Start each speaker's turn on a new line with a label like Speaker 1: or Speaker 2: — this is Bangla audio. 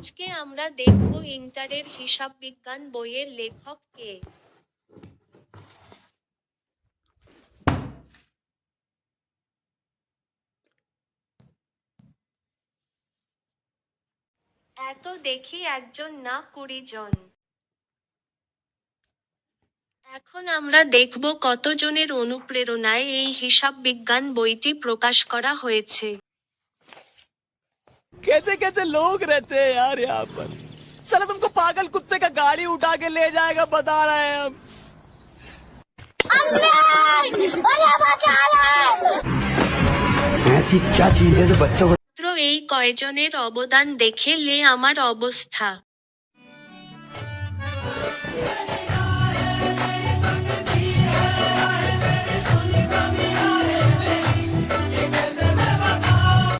Speaker 1: আজকে আমরা দেখব ইন্টারের হিসাববিজ্ঞান বইয়ের লেখক কে। এত দেখি একজন না 20 জন। এখন আমরা দেখব কতজনের অনুপ্রেরণায় এই হিসাববিজ্ঞান বইটি প্রকাশ করা হয়েছে।
Speaker 2: कैसे कैसे लोग रहते हैं यार यहाँ पर। साला तुमको पागल कुत्ते का गाड़ी उठा के ले जाएगा बता रहे हैं हम।
Speaker 3: ऐसी क्या चीज है जो बच्चों को
Speaker 1: মাত্র এই কয়জনের অবদান দেখে আমার অবস্থা।